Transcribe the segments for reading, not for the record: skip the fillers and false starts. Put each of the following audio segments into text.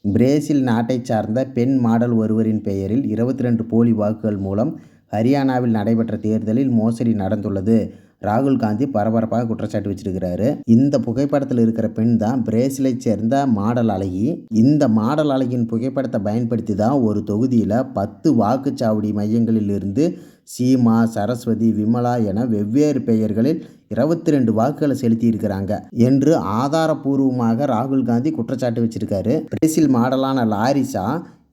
Brazil நாட்டைச் சார்ந்த பெண் மாடல் ஒருவரின் பெயரில் 22 போலி வாக்குகள் மூலம் ஹரியானாவில் நடைபெற்ற தேர்தலில் மோசடி நடந்துள்ளது. ராகுல் காந்தி பரபரப்பாக குற்றச்சாட்டு வச்சிருக்கிறாரு. இந்த புகைப்படத்தில் இருக்கிற பெண் தான் பிரேசிலைச் சேர்ந்த மாடல் அழகி. இந்த மாடல் அழகியின் புகைப்படத்தை பயன்படுத்தி தான் ஒரு தொகுதியில் 10 வாக்குச்சாவடி மையங்களில் இருந்து சீமா, சரஸ்வதி, விமலா என வெவ்வேறு பெயர்களில் 22 வாக்குகளை செலுத்தி இருக்கிறாங்க என்று ஆதாரபூர்வமாக ராகுல் காந்தி குற்றச்சாட்டு வச்சிருக்காரு. பிரேசில் மாடலான லாரிசா,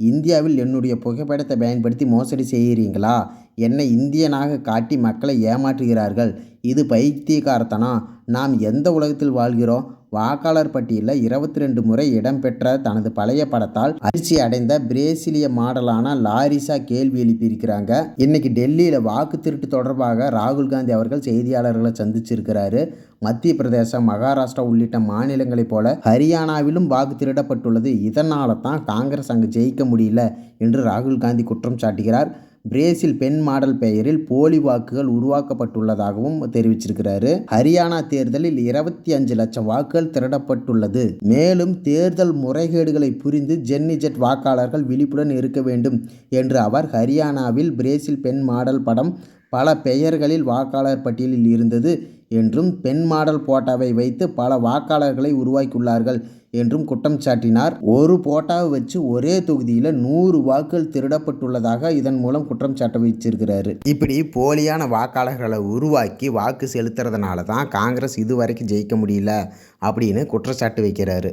இந்தியாவில் என்னுடைய புகைப்படத்தை பயன்படுத்தி மோசடி செய்கிறீங்களா? என்னை இந்தியனாக காட்டி மக்களை ஏமாற்றுகிறார்கள். இது பைத்தியக்காரத்தனம். நாம் எந்த உலகத்தில் வாழ்கிறோம்? வாக்காளர் பட்டியலில் 22 முறை இடம்பெற்ற தனது பழைய படத்தால் அதிர்ச்சி அடைந்த பிரேசிலிய மாடலான லாரிசா கேள்வி எழுப்பியிருக்கிறாங்க. இன்னைக்கு டெல்லியில் வாக்கு திருட்டு தொடர்பாக ராகுல் காந்தி அவர்கள் செய்தியாளர்களை சந்திச்சிருக்கிறாரு. மத்திய பிரதேசம், மகாராஷ்டிரா உள்ளிட்ட மாநிலங்களைப் போல ஹரியானாவிலும் வாக்கு திருடப்பட்டுள்ளது. இதனால தான் காங்கிரஸ் அங்கு ஜெயிக்க முடியல என்று ராகுல் காந்தி குற்றம் சாட்டுகிறார். பிரேசில் பெண் மாடல் பெயரில் போலி வாக்குகள் உருவாக்கப்பட்டுள்ளதாகவும் தெரிவிச்சிருக்கிறாரு. ஹரியானா தேர்தலில் 25 லட்சம் வாக்குகள் திருடப்பட்டுள்ளது. மேலும் தேர்தல் முறைகேடுகளை புரிந்து ஜென்னிஜெட் வாக்காளர்கள் விழிப்புடன் இருக்க வேண்டும் என்று அவர் ஹரியானாவில் பிரேசில் பெண் மாடல் படம் பல பெயர்களில் வாக்காளர் பட்டியலில் இருந்தது என்றும் பெண் மாடல் போட்டாவை வைத்து பல வாக்காளர்களை உருவாக்கியுள்ளார்கள் என்றும் குற்றம் சாட்டினார். ஒரு போட்டாவை வச்சு ஒரே தொகுதியில் 100 வாக்குகள் திருடப்பட்டுள்ளதாக இதன் மூலம் குற்றம் சாட்ட வச்சிருக்கிறாரு. இப்படி போலியான வாக்காளர்களை உருவாக்கி வாக்கு செலுத்துறதுனால தான் காங்கிரஸ் இதுவரைக்கும் ஜெயிக்க முடியல அப்படின்னு குற்றச்சாட்டு வைக்கிறாரு.